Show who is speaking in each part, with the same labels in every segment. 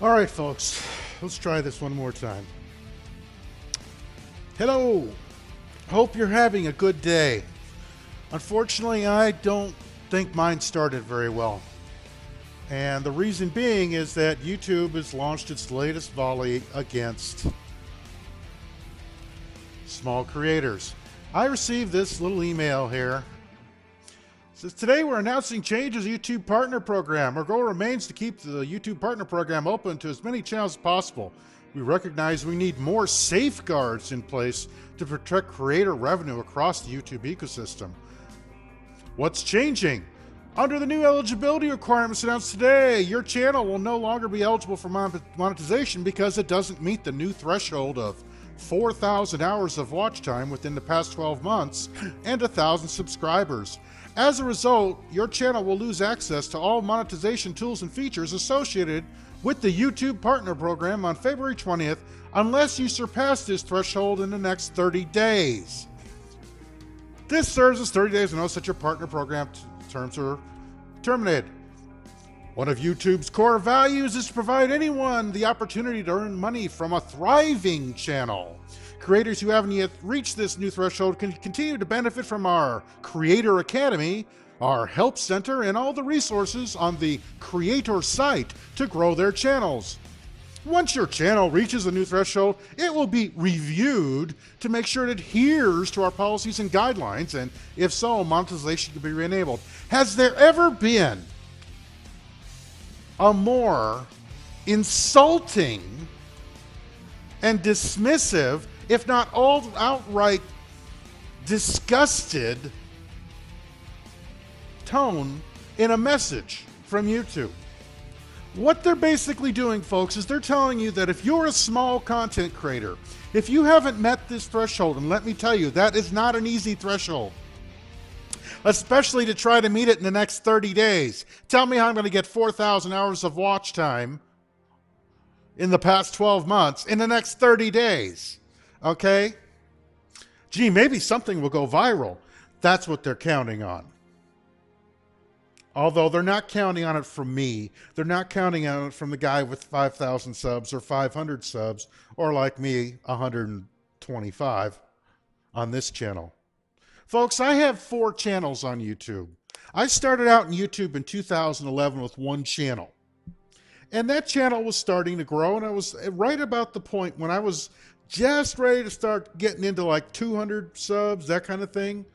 Speaker 1: All right, folks, let's try this one more time. Hello. Hope you're having a good day. Unfortunately, I don't think mine started very well. And the reason being is that YouTube has launched its latest volley against small creators. I received this little email here. It says, today we're announcing changes to the YouTube Partner Program. Our goal remains to keep the YouTube Partner Program open to as many channels as possible. We recognize we need more safeguards in place to protect creator revenue across the YouTube ecosystem. What's changing? Under the new eligibility requirements announced today, your channel will no longer be eligible for monetization because it doesn't meet the new threshold of 4,000 hours of watch time within the past 12 months and 1,000 subscribers. As a result, your channel will lose access to all monetization tools and features associated with the YouTube Partner Program on February 20th unless you surpass this threshold in the next 30 days. This serves as 30 days to notice that your partner program terms are terminated. One of YouTube's core values is to provide anyone the opportunity to earn money from a thriving channel. Creators who haven't yet reached this new threshold can continue to benefit from our Creator Academy, our Help Center, and all the resources on the Creator site to grow their channels. Once your channel reaches a new threshold, it will be reviewed to make sure it adheres to our policies and guidelines, and if so, monetization can be re-enabled. Has there ever been a more insulting and dismissive, if not all outright disgusted tone in a message from YouTube? What they're basically doing, folks, is they're telling you that if you're a small content creator, if you haven't met this threshold, and let me tell you, that is not an easy threshold, especially to try to meet it in the next 30 days. Tell me how I'm going to get 4,000 hours of watch time in the past 12 months in the next 30 days, okay? Gee, maybe something will go viral. That's what they're counting on. Although they're not counting on it from me. They're not counting on it from the guy with 5,000 subs or 500 subs, or like me, 125 on this channel. Folks, I have 4 channels on YouTube. I started out in YouTube in 2011 with 1 channel. And that channel was starting to grow, and I was right about the point when I was just ready to start getting into like 200 subs, that kind of thing.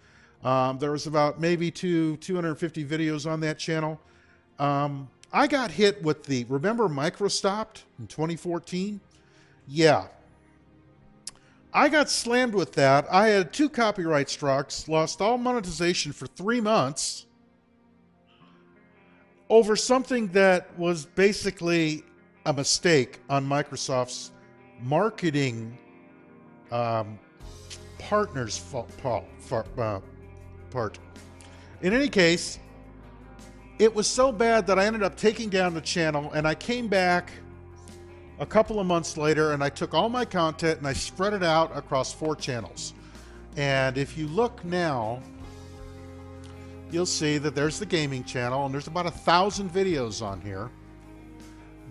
Speaker 1: There was about maybe 250 videos on that channel. I got hit with the, remember Microstopped in 2014? Yeah. I got slammed with that. I had 2 copyright strikes, lost all monetization for 3 months over something that was basically a mistake on Microsoft's marketing partners' part. In any case, it was so bad that I ended up taking down the channel, and I came back a couple of months later and I took all my content and I spread it out across 4 channels. And if you look now, you'll see that there's the gaming channel, and there's about 1,000 videos on here.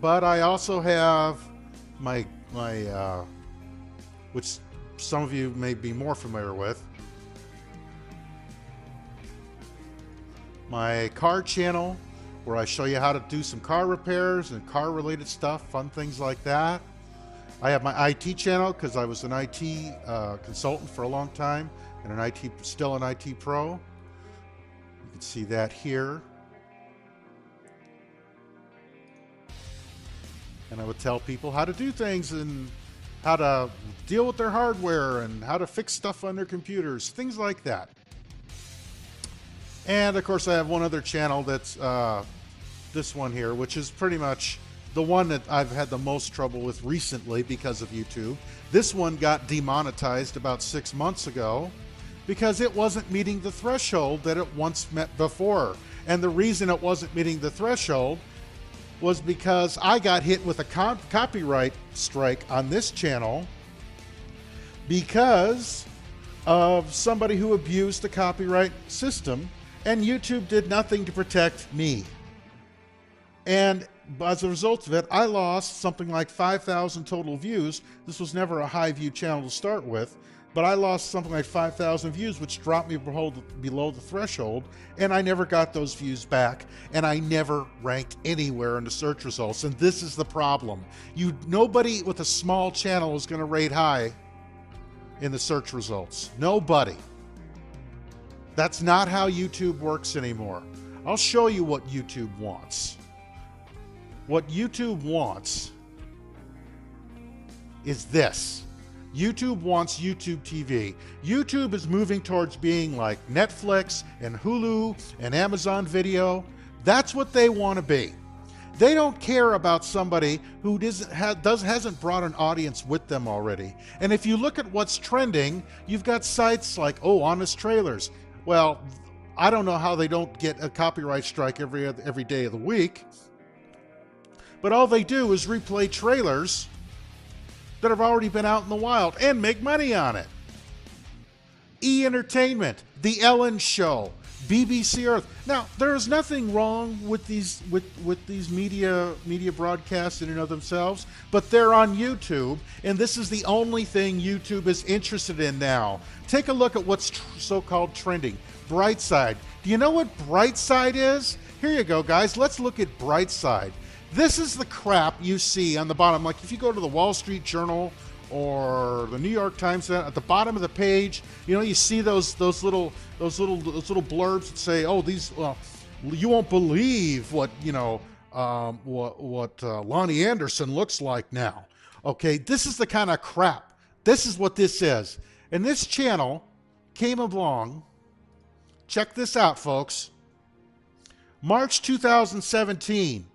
Speaker 1: But I also have my which some of you may be more familiar with, my car channel, where I show you how to do some car repairs and car related stuff, fun things like that. I have my IT channel because I was an IT consultant for a long time, and still an IT pro. You can see that here. And I would tell people how to do things and how to deal with their hardware and how to fix stuff on their computers, things like that. And of course I have one other channel that's this one here, which is pretty much the one that I've had the most trouble with recently because of YouTube. This one got demonetized about 6 months ago because it wasn't meeting the threshold that it once met before. And the reason it wasn't meeting the threshold was because I got hit with a copyright strike on this channel because of somebody who abused the copyright system, and YouTube did nothing to protect me. And as a result of it, I lost something like 5,000 total views. This was never a high view channel to start with, but I lost something like 5,000 views, which dropped me below the threshold, and I never got those views back, and I never ranked anywhere in the search results. And this is the problem. Nobody with a small channel is going to rate high in the search results. Nobody. That's not how YouTube works anymore. I'll show you what YouTube wants. What YouTube wants is this. YouTube wants YouTube TV. YouTube is moving towards being like Netflix and Hulu and Amazon Video. That's what they want to be. They don't care about somebody who hasn't brought an audience with them already. And if you look at what's trending, you've got sites like, oh, Honest Trailers. Well, I don't know how they don't get a copyright strike every day of the week. But all they do is replay trailers that have already been out in the wild and make money on it. E! Entertainment, The Ellen Show, BBC Earth. Now, there is nothing wrong with these media broadcasts in and of themselves, but they're on YouTube, and this is the only thing YouTube is interested in now. Take a look at what's so-called trending. Brightside. Do you know what Brightside is? Here you go, guys. Let's look at Brightside. This is the crap you see on the bottom. Like if you go to the Wall Street Journal or the New York Times, at the bottom of the page, you see those little blurbs that say, "Oh, these you won't believe what Lonnie Anderson looks like now." Okay, this is the kind of crap. This is what this is. And this channel came along. Check this out, folks. March 2017.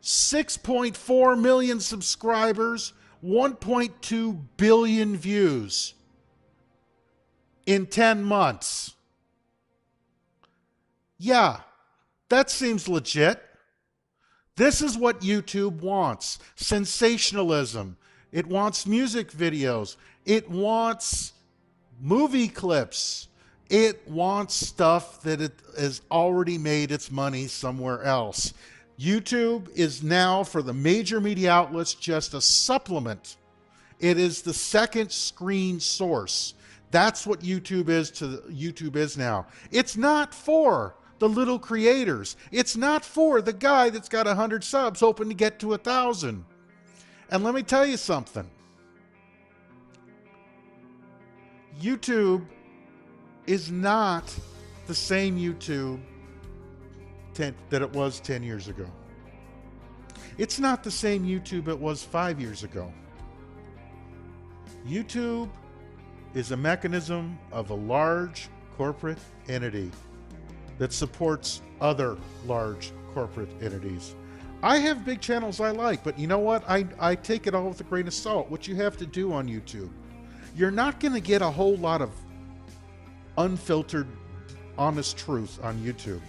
Speaker 1: 6.4 million subscribers, 1.2 billion views in 10 months. Yeah, that seems legit. This is what YouTube wants. Sensationalism. It wants music videos. It wants movie clips. It wants stuff that it has already made its money somewhere else. YouTube is now, for the major media outlets, just a supplement. It is the second screen source. That's what YouTube is now. It's not for the little creators. It's not for the guy that's got 100 subs hoping to get to 1,000. And let me tell you something. YouTube is not the same YouTube that it was 10 years ago. It's not the same YouTube it was 5 years ago. YouTube is a mechanism of a large corporate entity that supports other large corporate entities. I have big channels I like, but you know what? I take it all with a grain of salt. What you have to do on YouTube, you're not going to get a whole lot of unfiltered, honest truth on YouTube.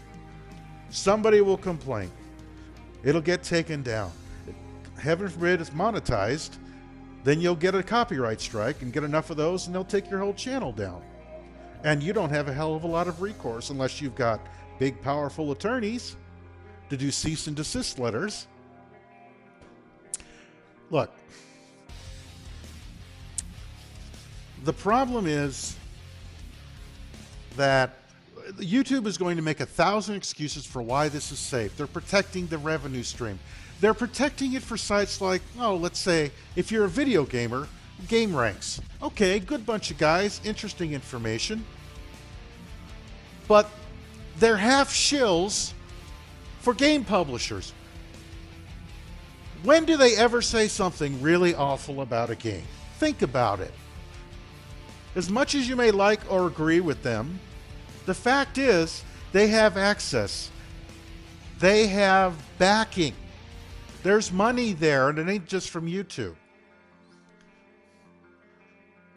Speaker 1: Somebody will complain. It'll get taken down. Heaven forbid it's monetized. Then you'll get a copyright strike and get enough of those and they'll take your whole channel down. And you don't have a hell of a lot of recourse unless you've got big, powerful attorneys to do cease and desist letters. Look, the problem is that YouTube is going to make 1,000 excuses for why this is safe. They're protecting the revenue stream. They're protecting it for sites like, oh, let's say, if you're a video gamer, Game Ranks. Okay, good bunch of guys, interesting information. But they're half shills for game publishers. When do they ever say something really awful about a game? Think about it. As much as you may like or agree with them, the fact is, they have access. They have backing. There's money there, and it ain't just from YouTube.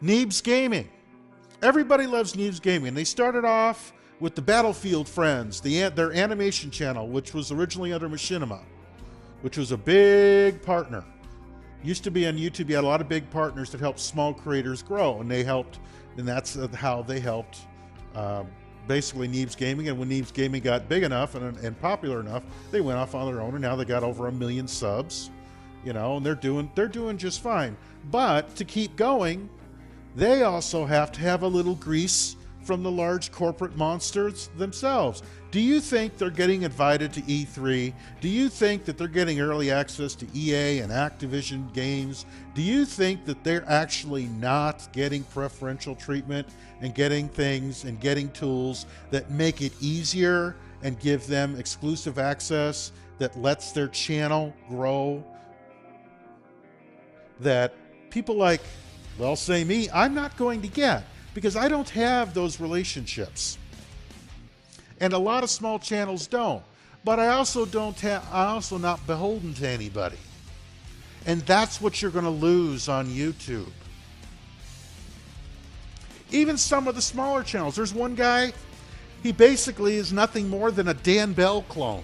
Speaker 1: Neebs Gaming. Everybody loves Neebs Gaming. They started off with the Battlefield Friends, their animation channel, which was originally under Machinima, which was a big partner. Used to be on YouTube, you had a lot of big partners that helped small creators grow, and that's how they helped basically Neebs Gaming, and when Neebs Gaming got big enough and popular enough, they went off on their own, and now they got over 1 million subs, you know, and they're doing just fine. But to keep going, they also have to have a little grease from the large corporate monsters themselves. Do you think they're getting invited to E3? Do you think that they're getting early access to EA and Activision games? Do you think that they're actually not getting preferential treatment and getting things and getting tools that make it easier and give them exclusive access that lets their channel grow? That people like, well, say me, I'm not going to get, because I don't have those relationships. And a lot of small channels don't. But I'm also not beholden to anybody. And that's what you're going to lose on YouTube. Even some of the smaller channels. There's one guy, he basically is nothing more than a Dan Bell clone.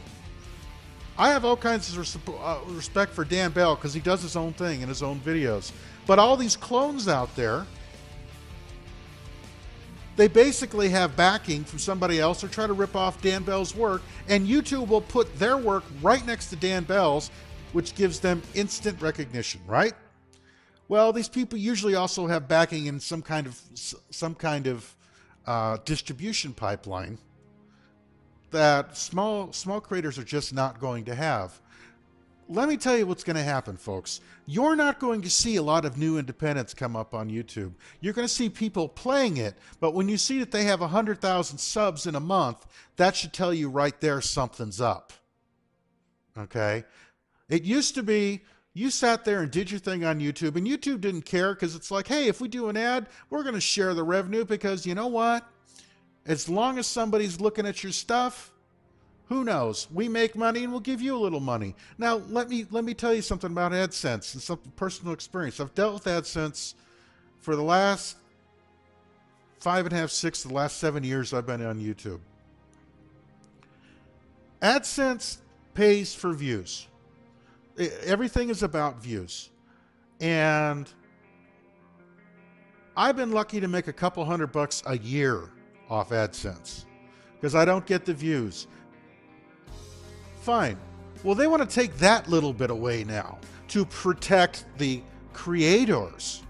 Speaker 1: I have all kinds of respect for Dan Bell because he does his own thing in his own videos. But all these clones out there, they basically have backing from somebody else or try to rip off Dan Bell's work, and YouTube will put their work right next to Dan Bell's, which gives them instant recognition, right? Well, these people usually also have backing in some kind of distribution pipeline that small creators are just not going to have. Let me tell you what's going to happen, folks. You're not going to see a lot of new independents come up on YouTube. You're going to see people playing it, but when you see that they have 100,000 subs in a month, that should tell you right there something's up. Okay? It used to be you sat there and did your thing on YouTube, and YouTube didn't care because it's like, hey, if we do an ad, we're going to share the revenue because you know what? As long as somebody's looking at your stuff, who knows? We make money and we'll give you a little money. Now, let me tell you something about AdSense and some personal experience. I've dealt with AdSense for the last 5.5, 6, the last 7 years I've been on YouTube. AdSense pays for views. Everything is about views. And I've been lucky to make a couple $100 a year off AdSense because I don't get the views. Fine. Well, they want to take that little bit away now to protect the creators.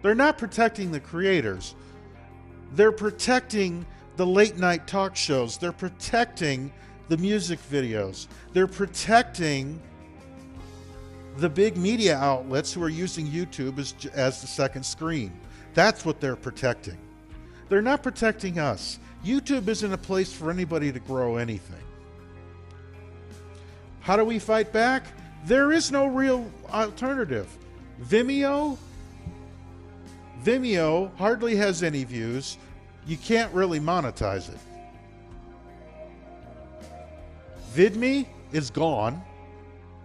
Speaker 1: They're not protecting the creators. They're protecting the late night talk shows. They're protecting the music videos. They're protecting the big media outlets who are using YouTube as the second screen. That's what they're protecting. They're not protecting us. YouTube isn't a place for anybody to grow anything. How do we fight back? There is no real alternative. Vimeo hardly has any views. You can't really monetize it. VidMe is gone.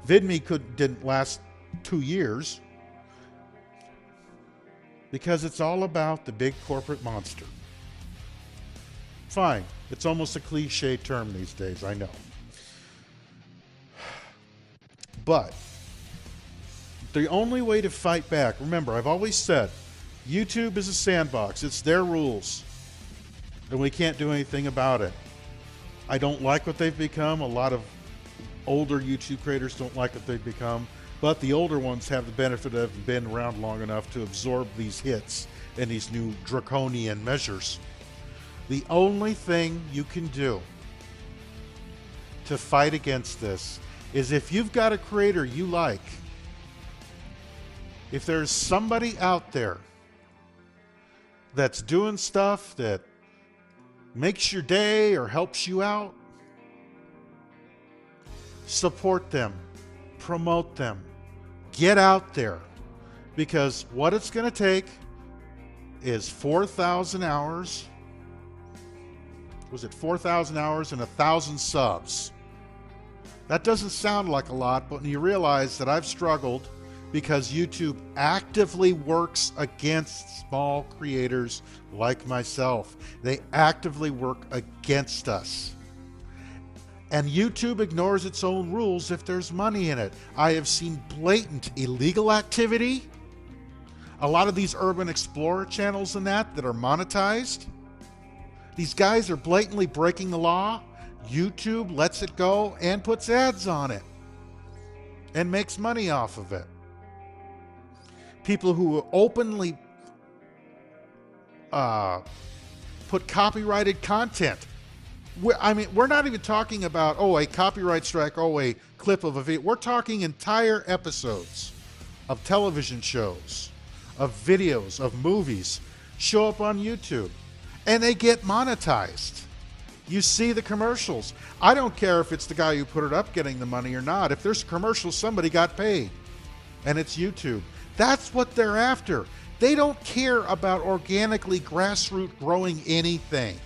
Speaker 1: VidMe didn't last 2 years because it's all about the big corporate monster. Fine. It's almost a cliche term these days, I know. But the only way to fight back, remember, I've always said, YouTube is a sandbox. It's their rules. And we can't do anything about it. I don't like what they've become. A lot of older YouTube creators don't like what they've become. But the older ones have the benefit of having been around long enough to absorb these hits and these new draconian measures. The only thing you can do to fight against this is if you've got a creator you like, if there's somebody out there that's doing stuff that makes your day or helps you out, support them, promote them, get out there, because what it's going to take is 4,000 hours. Was it 4,000 hours and 1,000 subs? That doesn't sound like a lot, but when you realize that I've struggled because YouTube actively works against small creators like myself. They actively work against us. And YouTube ignores its own rules if there's money in it. I have seen blatant illegal activity. A lot of these urban explorer channels and that are monetized. These guys are blatantly breaking the law. YouTube lets it go and puts ads on it and makes money off of it. People who openly put copyrighted content. We're not even talking about, a copyright strike, a clip of a video. We're talking entire episodes of television shows, of videos, of movies show up on YouTube and they get monetized. You see the commercials. I don't care if it's the guy who put it up getting the money or not. If there's a commercial, somebody got paid, and it's YouTube. That's what they're after. They don't care about organically grassroots growing anything.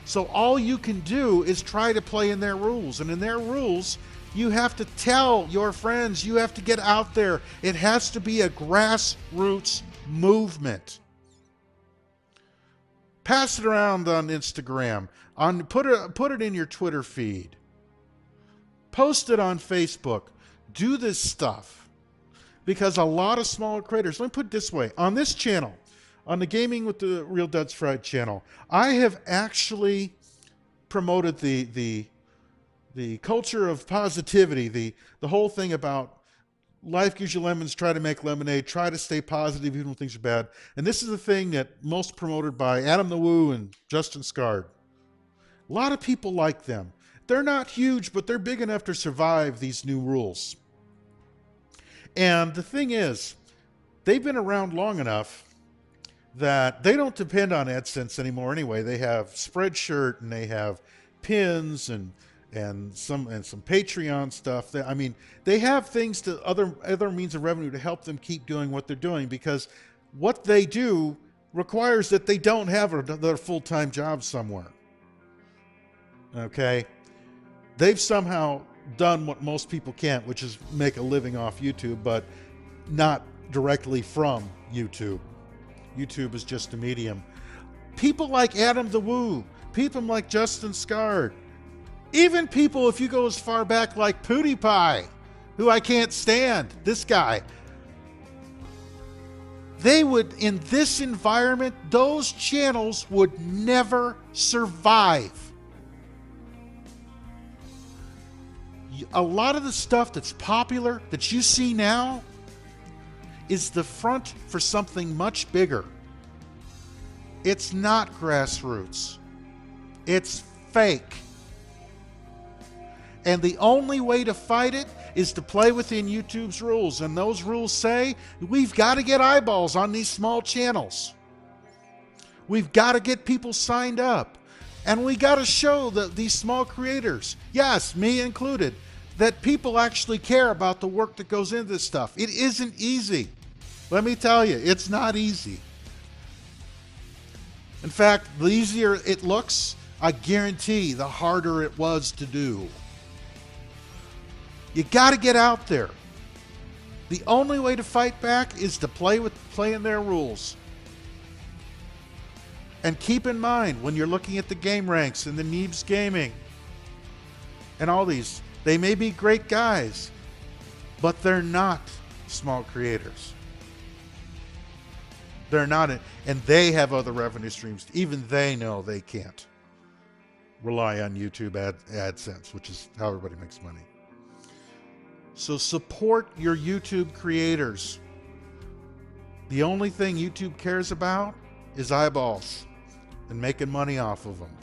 Speaker 1: So all you can do is try to play in their rules. And in their rules, you have to tell your friends, you have to get out there. It has to be a grassroots movement. Pass it around on Instagram. Put it in your Twitter feed. Post it on Facebook. Do this stuff. Because a lot of smaller creators, let me put it this way, on this channel, on the Gaming with the Real Duds Fried channel, I have actually promoted the culture of positivity, the whole thing about life gives you lemons, try to make lemonade, try to stay positive even when things are bad. And this is the thing that most promoted by Adam the Woo and Justin Scard. A lot of people like them. They're not huge, but they're big enough to survive these new rules. And the thing is, they've been around long enough that they don't depend on AdSense anymore anyway. They have Spreadshirt and they have pins and some Patreon stuff. They have things to other means of revenue to help them keep doing what they're doing, because what they do requires that they don't have their full-time job somewhere. Okay? They've somehow done what most people can't, which is make a living off YouTube, but not directly from YouTube. YouTube is just a medium. People like Adam the Woo, people like Justin Scard, even people, if you go as far back like PewDiePie, who I can't stand, this guy, they would, in this environment, those channels would never survive. A lot of the stuff that's popular that you see now is the front for something much bigger. It's not grassroots. It's fake. And the only way to fight it is to play within YouTube's rules. And those rules say we've got to get eyeballs on these small channels. We've got to get people signed up. And we got to show these small creators, yes, me included, that people actually care about the work that goes into this stuff. It isn't easy. Let me tell you, it's not easy. In fact, the easier it looks, I guarantee the harder it was to do. You got to get out there. The only way to fight back is to play in their rules. And keep in mind, when you're looking at the game ranks and the Neebs Gaming and all these, they may be great guys, but they're not small creators. They're not, and they have other revenue streams. Even they know they can't rely on YouTube AdSense, which is how everybody makes money. So support your YouTube creators. The only thing YouTube cares about is eyeballs and making money off of them.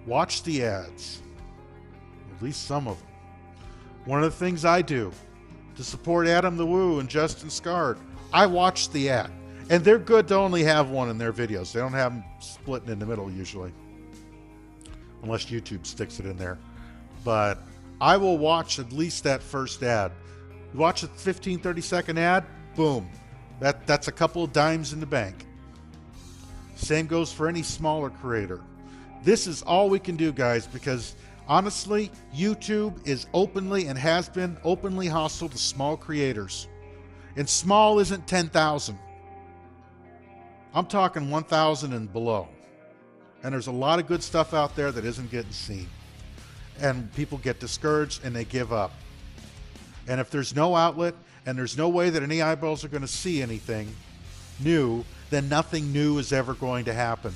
Speaker 1: Watch the ads, at least some of them. One of the things I do to support Adam the Woo and Justin Scard, I watch the ad. And they're good to only have one in their videos. They don't have them splitting in the middle usually, unless YouTube sticks it in there. But I will watch at least that first ad. You watch a 15, 30-second ad, boom. That's a couple of dimes in the bank. Same goes for any smaller creator. This is all we can do, guys, because honestly, YouTube is openly and has been openly hostile to small creators. And small isn't 10,000. I'm talking 1,000 and below. And there's a lot of good stuff out there that isn't getting seen. And people get discouraged and they give up. And if there's no outlet and there's no way that any eyeballs are going to see anything new, then nothing new is ever going to happen.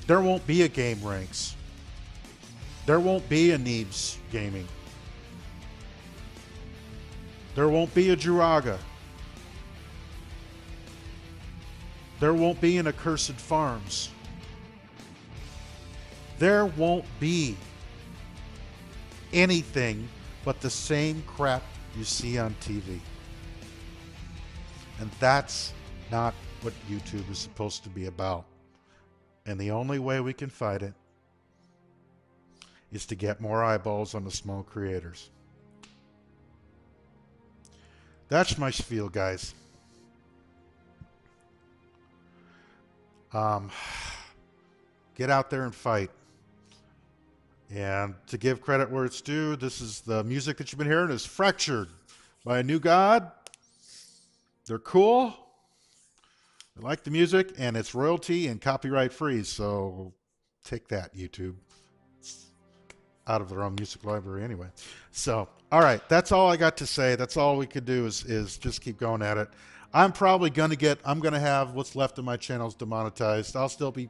Speaker 1: There won't be a Game Ranks. There won't be a Neebs Gaming. There won't be a Juraga. There won't be an Accursed Farms. There won't be anything but the same crap you see on TV. And that's not what YouTube is supposed to be about. And the only way we can fight it is to get more eyeballs on the small creators. That's my spiel, guys. Get out there and fight. And to give credit where it's due, this is the music that you've been hearing is Fractured by AKNEWGOD. They're cool. I like the music, and it's royalty and copyright free, so take that, YouTube. It's out of their own music library anyway. So, all right, that's all I got to say. That's all we could do is just keep going at it. I'm probably going to have what's left of my channels demonetized. I'll still be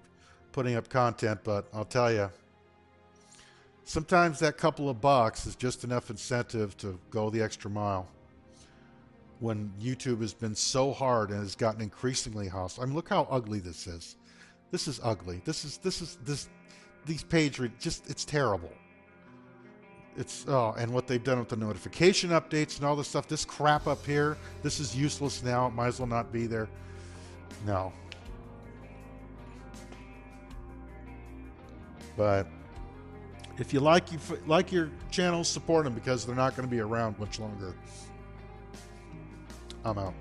Speaker 1: putting up content, but I'll tell you, sometimes that couple of bucks is just enough incentive to go the extra mile. When YouTube has been so hard and has gotten increasingly hostile. I mean, look how ugly this is. This is ugly. These pages, it's terrible. And what they've done with the notification updates and all this stuff, this crap up here, this is useless now. It might as well not be there. No. But if you like your channels, support them, because they're not going to be around much longer. I'm out.